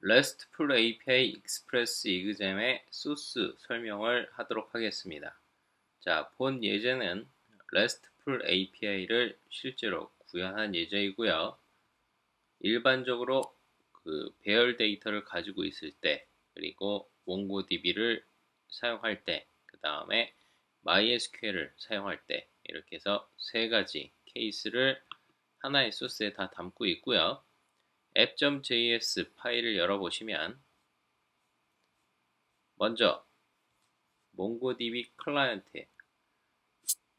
RESTful API Express 이그잼의 소스 설명을 하도록 하겠습니다. 자, 본 예제는 RESTful API를 실제로 구현한 예제이고요. 일반적으로 배열 데이터를 가지고 있을 때, 그리고 MongoDB를 사용할 때, 그 다음에 MySQL을 사용할 때, 이렇게 해서 세 가지 케이스를 하나의 소스에 다 담고 있고요. app.js 파일을 열어보시면 먼저 MongoDB 클라이언트의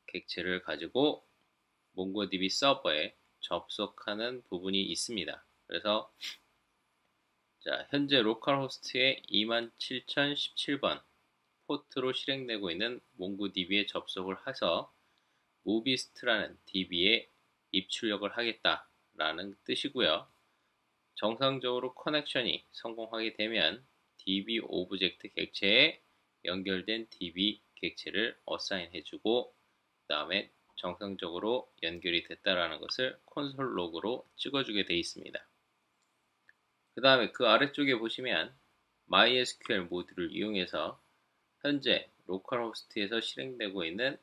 객체를 가지고 MongoDB 서버에 접속하는 부분이 있습니다. 그래서 자, 현재 로컬호스트의 27017번 포트로 실행되고 있는 MongoDB에 접속을 해서 모비스트라는 DB에 입출력을 하겠다라는 뜻이고요. 정상적으로 커넥션이 성공하게 되면 DB 오브젝트 객체에 연결된 DB 객체를 어사인 해주고 그 다음에 정상적으로 연결이 됐다라는 것을 콘솔 로그로 찍어주게 되어 있습니다. 그 다음에 그 아래쪽에 보시면 MySQL 모듈을 이용해서 현재 로컬호스트에서 실행되고 있는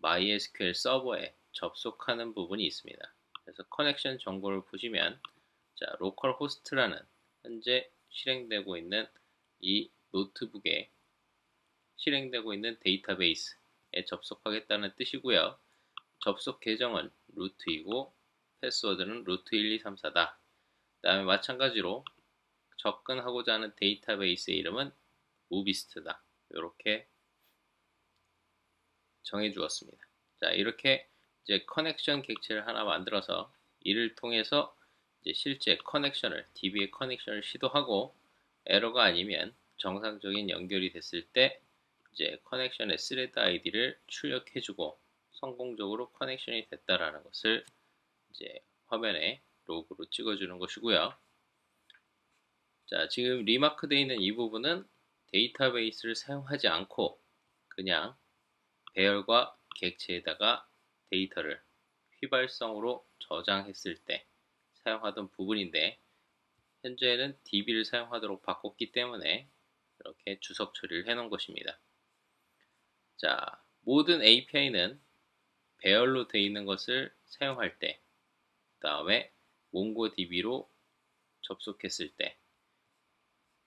MySQL 서버에 접속하는 부분이 있습니다. 그래서 커넥션 정보를 보시면 자, 로컬호스트라는 현재 실행되고 있는 이 노트북에 실행되고 있는 데이터베이스에 접속하겠다는 뜻이고요. 접속 계정은 루트이고 패스워드는 루트 1234다. 그 다음에 마찬가지로 접근하고자 하는 데이터베이스의 이름은 모비스트다. 이렇게 정해 주었습니다. 자, 이렇게 이제 커넥션 객체를 하나 만들어서 이를 통해서 이제 실제 커넥션을 DB의 커넥션을 시도하고 에러가 아니면 정상적인 연결이 됐을 때 이제 커넥션의 스레드 아이디를 출력해주고 성공적으로 커넥션이 됐다라는 것을 이제 화면에 로그로 찍어주는 것이고요. 자, 지금 리마크되어 있는 이 부분은 데이터베이스를 사용하지 않고 그냥 배열과 객체에다가 데이터를 휘발성으로 저장했을 때 사용하던 부분인데 현재는 DB를 사용하도록 바꿨기 때문에 이렇게 주석 처리를 해 놓은 것입니다. 자, 모든 API는 배열로 되어 있는 것을 사용할 때, 그 다음에 MongoDB로 접속했을 때,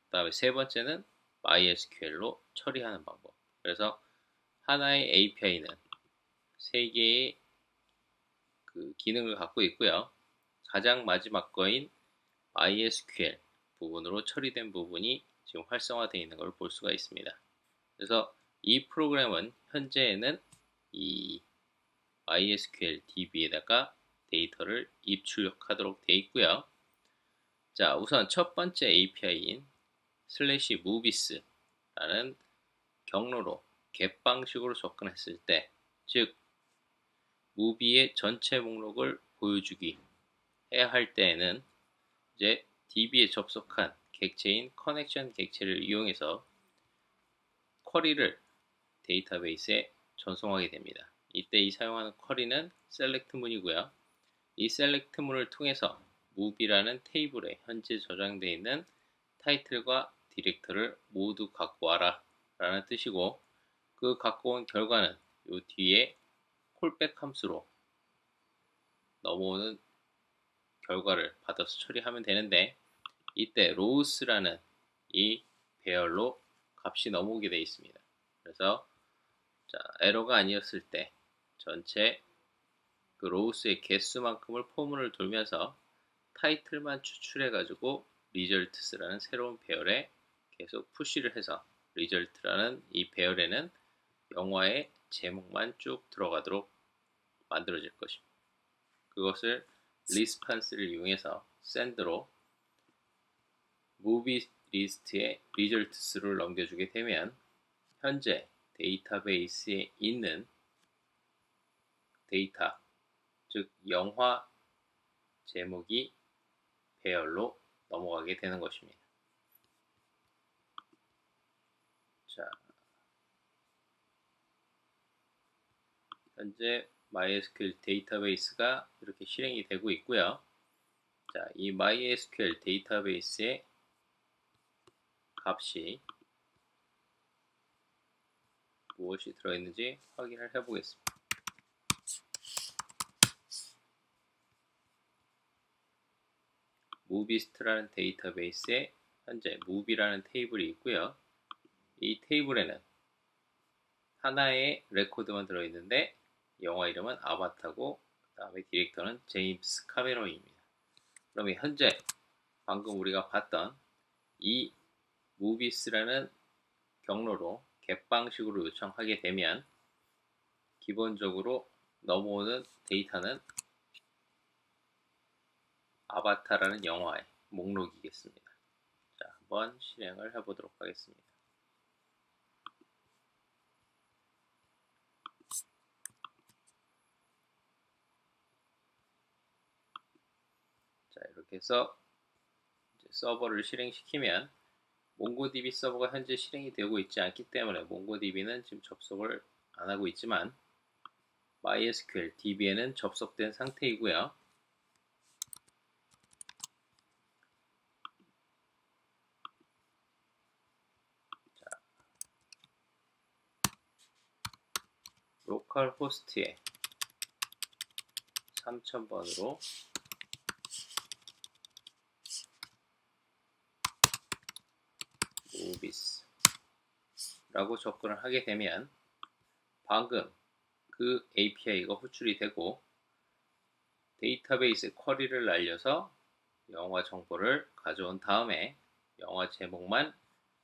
그 다음에 세 번째는 MySQL로 처리하는 방법. 그래서 하나의 API는 세 개의 기능을 갖고 있고요. 가장 마지막 거인 MySQL 부분으로 처리된 부분이 지금 활성화되어 있는 걸 볼 수가 있습니다. 그래서 이 프로그램은 현재에는 이 MySQL DB에다가 데이터를 입출력하도록 되어 있고요. 자, 우선 첫 번째 API인 /movies라는 경로로 get 방식으로 접근했을 때, 즉 무비의 전체 목록을 보여주기 해야 할 때에는 이제 DB에 접속한 객체인 커넥션 객체를 이용해서 쿼리를 데이터베이스에 전송하게 됩니다. 이때 이 사용하는 쿼리는 select 문이고요. 이 select 문을 통해서 move이라는 테이블에 현재 저장되어 있는 타이틀과 디렉터를 모두 갖고 와라 라는 뜻이고, 그 갖고 온 결과는 이 뒤에 콜백 함수로 넘어오는 결과를 받아서 처리하면 되는데, 이때 rows라는 이 배열로 값이 넘어오게 되어 있습니다. 그래서 자, 에러가 아니었을 때 전체 그 rows의 개수만큼을 포문을 돌면서 타이틀만 추출해 가지고 results라는 새로운 배열에 계속 푸시를 해서 result라는 이 배열에는 영화의 제목만 쭉 들어가도록 만들어질 것입니다. 그것을 response를 이용해서 send로 movie 리스트에 results를 넘겨주게 되면 현재 데이터베이스에 있는 데이터, 즉 영화 제목이 배열로 넘어가게 되는 것입니다. 자, 현재 MySQL 데이터베이스가 이렇게 실행이 되고 있고요. 자, 이 MySQL 데이터베이스에 값이 무엇이 들어있는지 확인을 해보겠습니다. 무비스트라는 데이터베이스에 현재 무비라는 테이블이 있고요. 이 테이블에는 하나의 레코드만 들어있는데 영화 이름은 아바타고 그 다음에 디렉터는 제임스 카메론입니다. 그러면 현재 방금 우리가 봤던 이 무비스라는 경로로 겟 방식으로 요청하게 되면 기본적으로 넘어오는 데이터는 아바타라는 영화의 목록이겠습니다. 자, 한번 실행을 해보도록 하겠습니다. 자, 이렇게 해서 이제 서버를 실행시키면 몽고DB 서버가 현재 실행이 되고 있지 않기 때문에 몽고DB는 지금 접속을 안 하고 있지만 MySQL DB에는 접속된 상태이고요. 자, 로컬 호스트에 3000번으로 무비스라고 접근을 하게 되면 방금 그 API가 호출이 되고 데이터베이스 쿼리를 날려서 영화 정보를 가져온 다음에 영화 제목만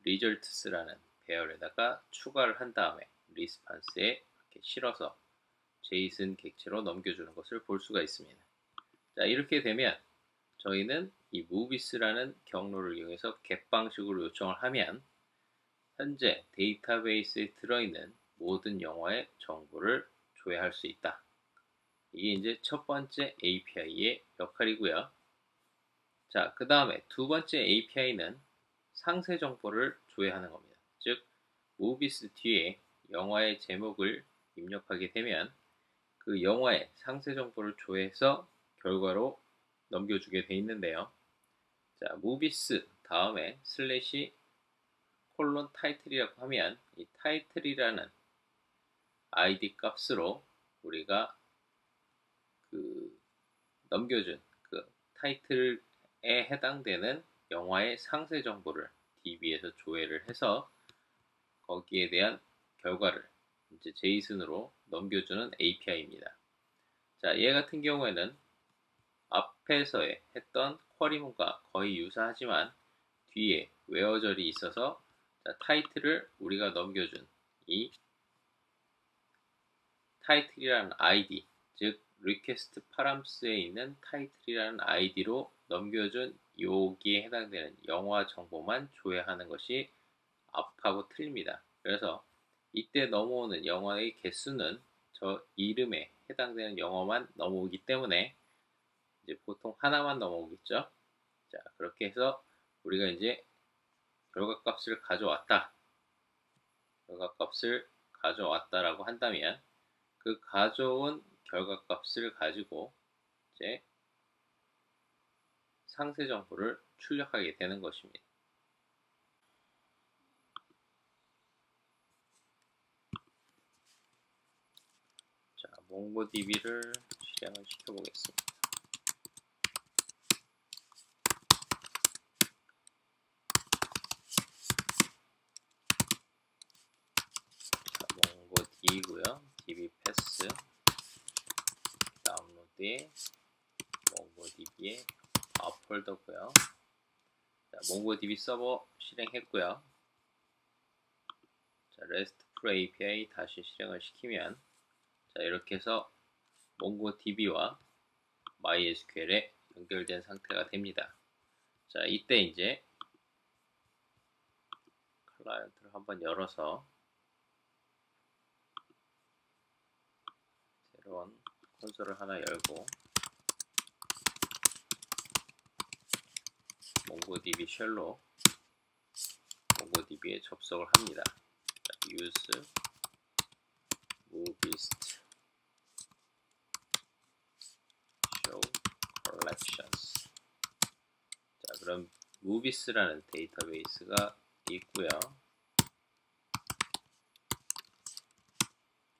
results라는 배열에다가 추가를 한 다음에 리스판스에 이렇게 실어서 제이슨 객체로 넘겨주는 것을 볼 수가 있습니다. 자, 이렇게 되면 저희는 이 movies라는 경로를 이용해서 겟 방식으로 요청을 하면 현재 데이터베이스에 들어있는 모든 영화의 정보를 조회할 수 있다. 이게 이제 첫 번째 API의 역할이고요. 자, 그 다음에 두 번째 API는 상세 정보를 조회하는 겁니다. 즉, movies 뒤에 영화의 제목을 입력하게 되면 그 영화의 상세 정보를 조회해서 결과로 넘겨주게 돼 있는데요. 자, movies 다음에 슬래시 콜론 타이틀이라고 하면 이 타이틀이라는 ID 값으로 우리가 그 넘겨준 그 타이틀에 해당되는 영화의 상세 정보를 DB에서 조회를 해서 거기에 대한 결과를 이제 제이슨으로 넘겨주는 API입니다. 자, 얘 같은 경우에는 앞에서 했던 쿼리문과 거의 유사하지만 뒤에 웨어절이 있어서 자, 타이틀을 우리가 넘겨준 이 타이틀이라는 ID, 즉 리퀘스트 파람스에 있는 타이틀이라는 ID로 넘겨준 여기에 해당되는 영화 정보만 조회하는 것이 앞하고 틀립니다. 그래서 이때 넘어오는 영화의 개수는 저 이름에 해당되는 영화만 넘어오기 때문에 이제 보통 하나만 넘어오겠죠. 자, 그렇게 해서 우리가 이제 결과값을 가져왔다. 결과값을 가져왔다라고 한다면 그 가져온 결과값을 가지고 이제 상세 정보를 출력하게 되는 것입니다. 자, 몽고DB를 실행을 시켜보겠습니다. 자, 몽고DB고요. DB 패스 다운로드에 몽고DB의 폴더고요. 자, 몽고DB 서버 실행했고요. 자, RESTful API 다시 실행을 시키면 자, 이렇게 해서 몽고DB와 MySQL에 연결된 상태가 됩니다. 자, 이때 이제 클라이언트를 한번 열어서 새로운 콘솔을 하나 열고 몽고DB 쉘로 몽고DB에 접속을 합니다. 자, use moviest show collections. 자, 그럼 movies라는 데이터베이스가 있고요.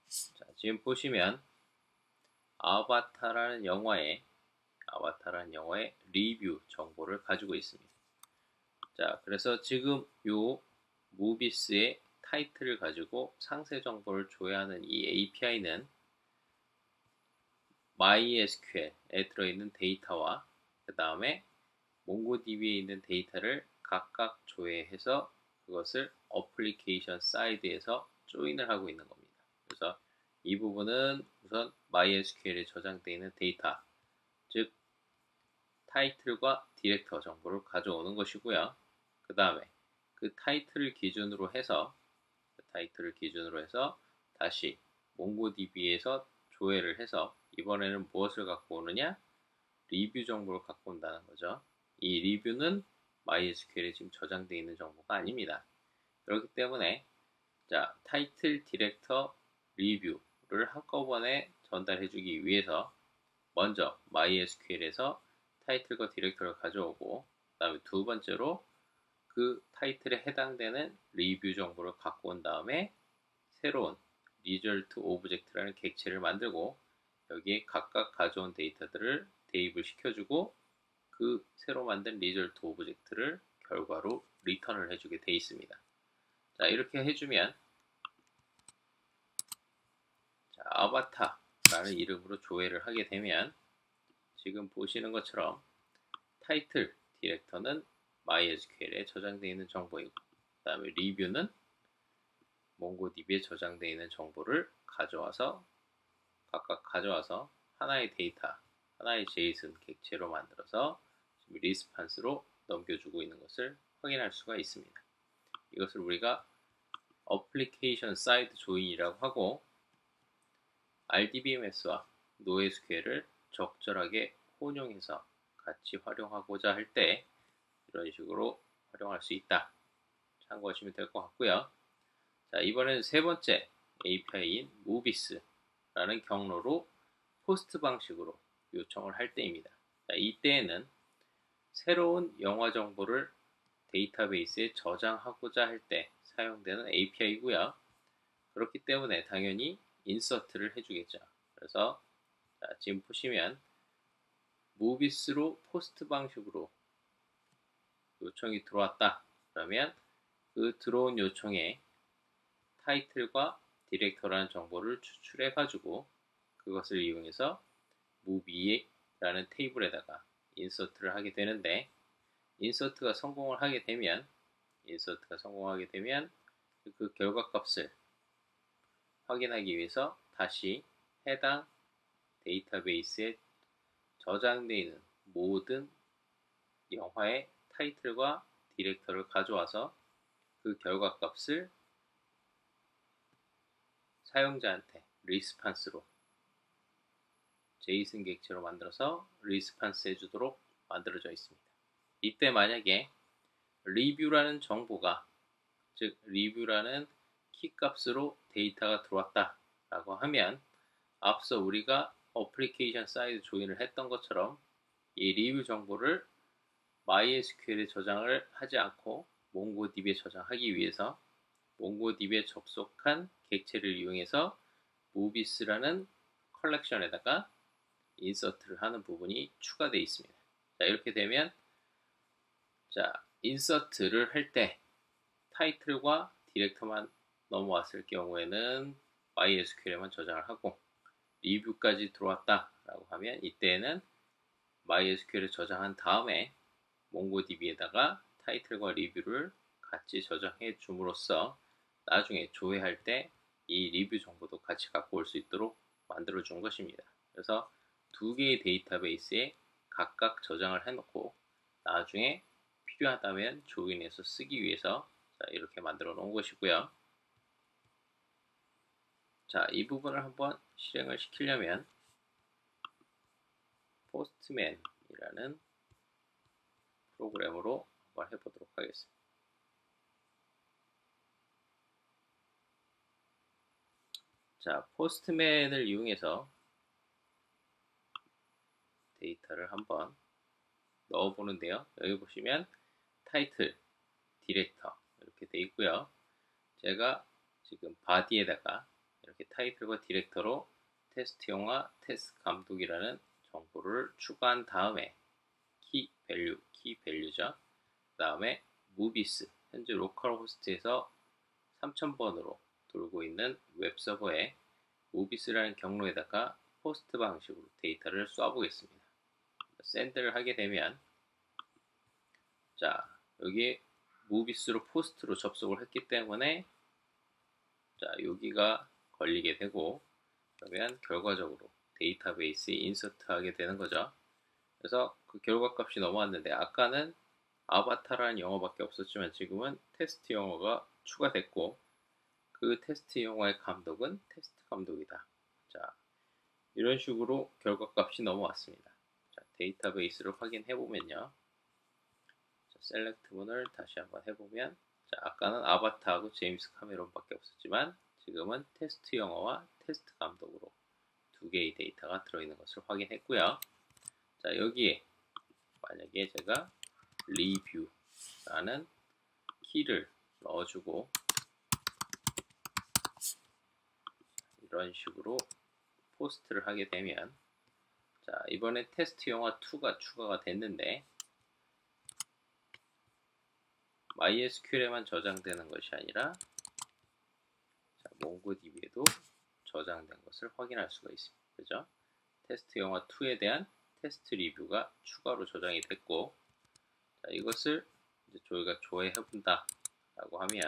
자, 지금 보시면 아바타라는 영화의 리뷰 정보를 가지고 있습니다. 자, 그래서 지금 요 무비스의 타이틀을 가지고 상세 정보를 조회하는 이 API는 MySQL에 들어있는 데이터와 그 다음에 몽고DB에 있는 데이터를 각각 조회해서 그것을 어플리케이션 사이드에서 조인을 하고 있는 겁니다. 그래서 이 부분은 우선 MySQL에 저장되어 있는 데이터, 즉 타이틀과 디렉터 정보를 가져오는 것이고요. 그 다음에 그 타이틀을 기준으로 해서 다시 몽고DB에서 조회를 해서 이번에는 무엇을 갖고 오느냐? 리뷰 정보를 갖고 온다는 거죠. 이 리뷰는 MySQL에 지금 저장되어 있는 정보가 아닙니다. 그렇기 때문에 자, 타이틀, 디렉터, 리뷰를 한꺼번에 전달해주기 위해서 먼저 MySQL에서 타이틀과 디렉터를 가져오고 그 다음에 두 번째로 그 타이틀에 해당되는 리뷰 정보를 갖고 온 다음에 새로운 result object라는 객체를 만들고 여기에 각각 가져온 데이터들을 대입을 시켜주고 그 새로 만든 result object를 결과로 리턴을 해주게 되어 있습니다. 자, 이렇게 해주면 자, 아바타라는 이름으로 조회를 하게 되면 지금 보시는 것처럼 타이틀, 디렉터는 MySQL에 저장되어 있는 정보이고 그 다음에 리뷰는 몽고DB에 저장되어 있는 정보를 각각 가져와서 하나의 데이터, 하나의 JSON 객체로 만들어서 지금 리스판스로 넘겨주고 있는 것을 확인할 수가 있습니다. 이것을 우리가 어플리케이션 사이드 조인이라고 하고 RDBMS와 NoSQL을 적절하게 혼용해서 같이 활용하고자 할 때 이런 식으로 활용할 수 있다. 참고하시면 될 것 같고요. 자, 이번에는 세 번째 API인 무비스라는 경로로 포스트 방식으로 요청을 할 때입니다. 자, 이때에는 새로운 영화 정보를 데이터베이스에 저장하고자 할 때 사용되는 API이고요. 그렇기 때문에 당연히 인서트를 해주겠죠. 그래서 자, 지금 보시면 무비스로 포스트 방식으로 요청이 들어왔다. 그러면 그 들어온 요청에 타이틀과 디렉터라는 정보를 추출해 가지고 그것을 이용해서 무비라는 테이블에다가 인서트를 하게 되는데 인서트가 성공을 하게 되면 그 결과값을 확인하기 위해서 다시 해당 데이터베이스에 저장되어 있는 모든 영화의 타이틀과 디렉터를 가져와서 그 결과값을 사용자한테 리스판스로 JSON 객체로 만들어서 리스판스 해주도록 만들어져 있습니다. 이때 만약에 리뷰라는 정보가 즉 리뷰라는 키값으로 데이터가 들어왔다 라고 하면 앞서 우리가 어플리케이션 사이드 조인을 했던 것처럼 이 리뷰 정보를 MySQL에 저장을 하지 않고 몽고DB에 저장하기 위해서 몽고DB에 접속한 객체를 이용해서 무비스라는 컬렉션에다가 인서트를 하는 부분이 추가되어 있습니다. 자, 이렇게 되면 자, 인서트를 할 때 타이틀과 디렉터만 넘어왔을 경우에는 MySQL에만 저장을 하고 리뷰까지 들어왔다 라고 하면 이때는 MySQL에 저장한 다음에 몽고DB에다가 타이틀과 리뷰를 같이 저장해 줌으로써 나중에 조회할 때 이 리뷰 정보도 같이 갖고 올 수 있도록 만들어 준 것입니다. 그래서 두 개의 데이터베이스에 각각 저장을 해놓고 나중에 필요하다면 조인해서 쓰기 위해서 자, 이렇게 만들어 놓은 것이고요. 자, 이 부분을 한번 실행을 시키려면 포스트맨이라는 프로그램으로 한번 해보도록 하겠습니다. 자, 포스트맨을 이용해서 데이터를 한번 넣어보는데요. 여기 보시면 타이틀, 디렉터 이렇게 이렇게 돼 있고요. 제가 지금 바디에다가 이렇게 타이틀과 디렉터로 테스트 영화, 테스트 감독이라는 정보를 추가한 다음에 키 밸류죠. 그 다음에 무비스, 현재 로컬 호스트에서 3000번으로 돌고 있는 웹서버에 무비스라는 경로에다가 포스트 방식으로 데이터를 쏴보겠습니다. 샌드를 하게 되면, 자, 여기 무비스로 포스트로 접속을 했기 때문에, 자, 여기가 걸리게 되고, 그러면 결과적으로 데이터베이스에 인서트하게 되는 거죠. 그래서 그 결과값이 넘어왔는데, 아까는 아바타라는 영어밖에 없었지만 지금은 테스트 영어가 추가됐고, 그 테스트 영어의 감독은 테스트 감독이다. 자, 이런 식으로 결과값이 넘어왔습니다. 자, 데이터베이스를 확인해 보면요. 셀렉트 문을 다시 한번 해보면, 자, 아까는 아바타하고 제임스 카메론밖에 없었지만 지금은 테스트 영어와 테스트 감독으로 두 개의 데이터가 들어있는 것을 확인했고요. 자, 여기에 만약에 제가 리뷰라는 키를 넣어주고 이런 식으로 포스트를 하게 되면, 자, 이번에 테스트 영화 2가 추가가 됐는데 MySQL에만 저장되는 것이 아니라, 자, 몽고DB에도 저장된 것을 확인할 수가 있습니다. 그죠? 테스트 영화 2에 대한 테스트 리뷰가 추가로 저장이 됐고, 자, 이것을 이제 저희가 조회해 본다 라고 하면,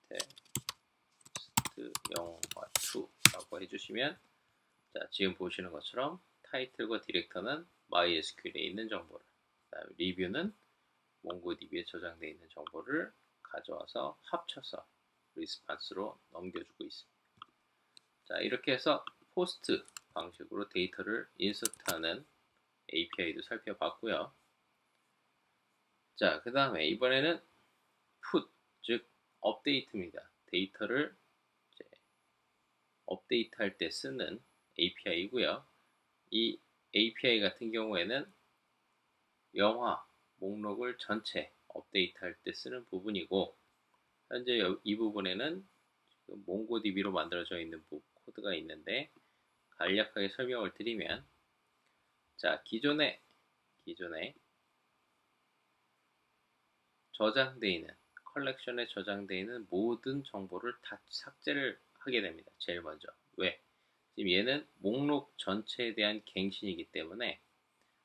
테스트 영화 2라고 해주시면, 자, 지금 보시는 것처럼 타이틀과 디렉터는 MySQL에 있는 정보를, 그다음에 리뷰는 몽고DB에 저장되어 있는 정보를 가져와서 합쳐서 리스판스로 넘겨주고 있습니다. 자, 이렇게 해서 포스트 방식으로 데이터를 인서트하는 API도 살펴봤고요. 자, 그 다음에 이번에는 put, 즉 업데이트입니다. 데이터를 이제 업데이트 할 때 쓰는 API이고요. 이 API 같은 경우에는 영화 목록을 전체 업데이트 할 때 쓰는 부분이고, 현재 이 부분에는 지금 몽고DB로 만들어져 있는 코드가 있는데, 간략하게 설명을 드리면, 자, 기존에 저장되어 있는 컬렉션에 저장되어 있는 모든 정보를 다 삭제를 하게 됩니다. 제일 먼저. 왜? 지금 얘는 목록 전체에 대한 갱신이기 때문에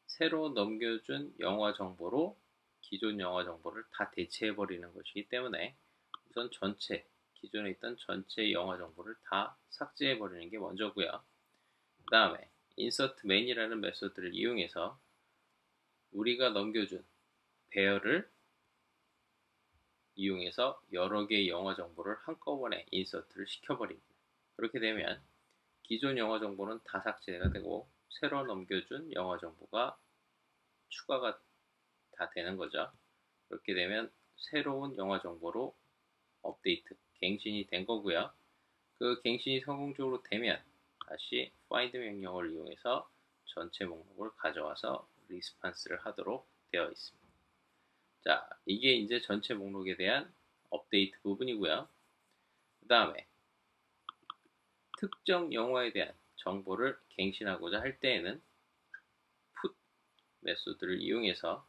새로 넘겨준 영화 정보로 기존 영화 정보를 다 대체해 버리는 것이기 때문에 우선 기존에 있던 전체 영화 정보를 다 삭제해 버리는 게 먼저고요. 그 다음에 insert main이라는 메소드를 이용해서 우리가 넘겨준 배열을 이용해서 여러 개의 영화 정보를 한꺼번에 인서트를 시켜버립니다. 그렇게 되면 기존 영화 정보는 다 삭제가 되고 새로 넘겨준 영화 정보가 추가가 다 되는 거죠. 그렇게 되면 새로운 영화 정보로 업데이트, 갱신이 된 거고요. 그 갱신이 성공적으로 되면 다시 find 명령을 이용해서 전체 목록을 가져와서 리스판스를 하도록 되어 있습니다. 자, 이게 이제 전체 목록에 대한 업데이트 부분이고요. 그 다음에 특정 영화에 대한 정보를 갱신하고자 할 때에는 put 메소드를 이용해서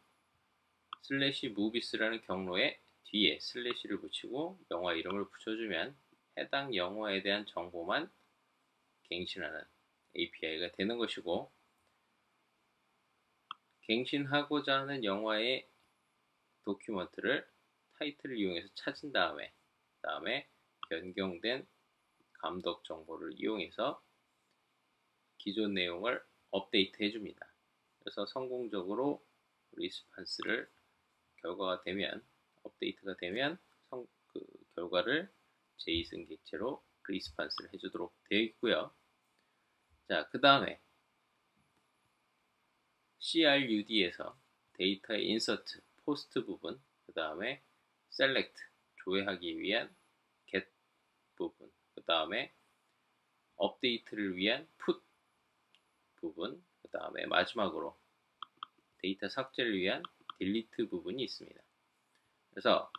/movies라는 경로에 뒤에 슬래시를 붙이고 영화 이름을 붙여주면 해당 영화에 대한 정보만 갱신하는 API가 되는 것이고, 갱신하고자 하는 영화의 도큐먼트를 타이틀을 이용해서 찾은 다음에 변경된 감독 정보를 이용해서 기존 내용을 업데이트 해줍니다. 그래서 성공적으로 리스판스를 결과가 되면, 업데이트가 되면 그 결과를 제이슨 객체로 리스판스를 해주도록 되어 있고요. 자, 그 다음에 CRUD에서 데이터의 인서트, 포스트 부분, 그 다음에 셀렉트, 조회하기 위한 get 부분, 그 다음에 업데이트를 위한 put 부분, 그 다음에 마지막으로 데이터 삭제를 위한 딜리트 부분이 있습니다. 그래서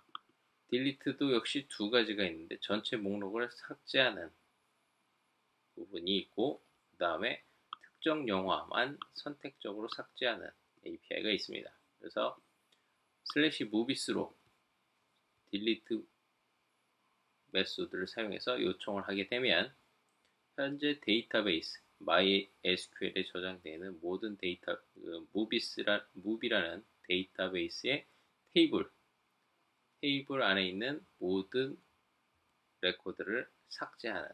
딜리트도 역시 두 가지가 있는데 전체 목록을 삭제하는 부분이 있고 그 다음에 특정 영화만 선택적으로 삭제하는 API가 있습니다. 그래서 슬래시 무비스로 딜리트 메소드를 사용해서 요청을 하게 되면 현재 데이터베이스 MySQL에 저장되어 있는 모든 데이터 무비라는 데이터베이스의 테이블 안에 있는 모든 레코드를 삭제하는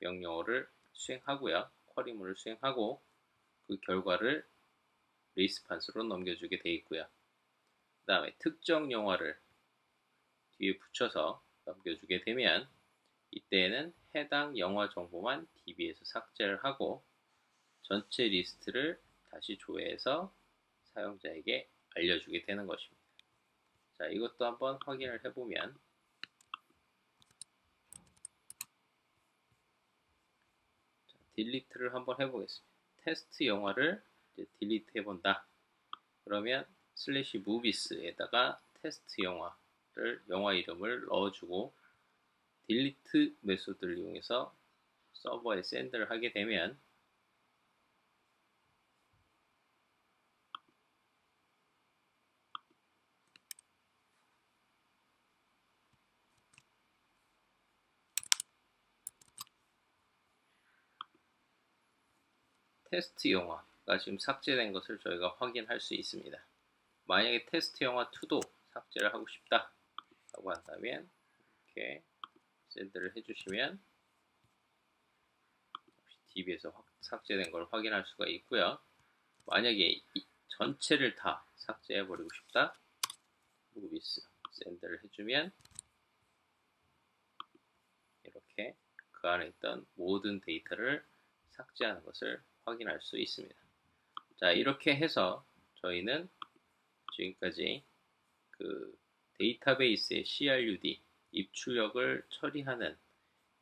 명령어를 수행하고요. 쿼리문을 수행하고 그 결과를 리스판스로 넘겨주게 되어 있고요. 그 다음에 특정 영화를 뒤에 붙여서 넘겨주게 되면 이때에는 해당 영화 정보만 DB에서 삭제를 하고 전체 리스트를 다시 조회해서 사용자에게 알려주게 되는 것입니다. 자, 이것도 한번 확인을 해보면 딜리트를 한번 해보겠습니다. 테스트 영화를 이제 딜리트 해본다. 그러면 슬래시 무비스에다가 테스트 영화 이름을 넣어주고 딜리트 메소드를 이용해서 서버에 샌드를 하게 되면 테스트 영화가 지금 삭제된 것을 저희가 확인할 수 있습니다. 만약에 테스트 영화 2도 삭제를 하고 싶다 라고 한다면 이렇게 샌드를 해주시면 DB에서 삭제된 걸 확인할 수가 있고요. 만약에 전체를 다 삭제해 버리고 싶다 무비스 샌드를 해주면 이렇게 그 안에 있던 모든 데이터를 삭제하는 것을 확인할 수 있습니다. 자, 이렇게 해서 저희는 지금까지 그 데이터베이스의 CRUD 입출력을 처리하는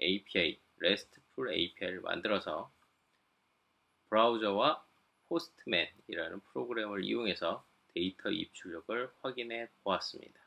API, RESTful API를 만들어서 브라우저와 포스트맨이라는 프로그램을 이용해서 데이터 입출력을 확인해 보았습니다.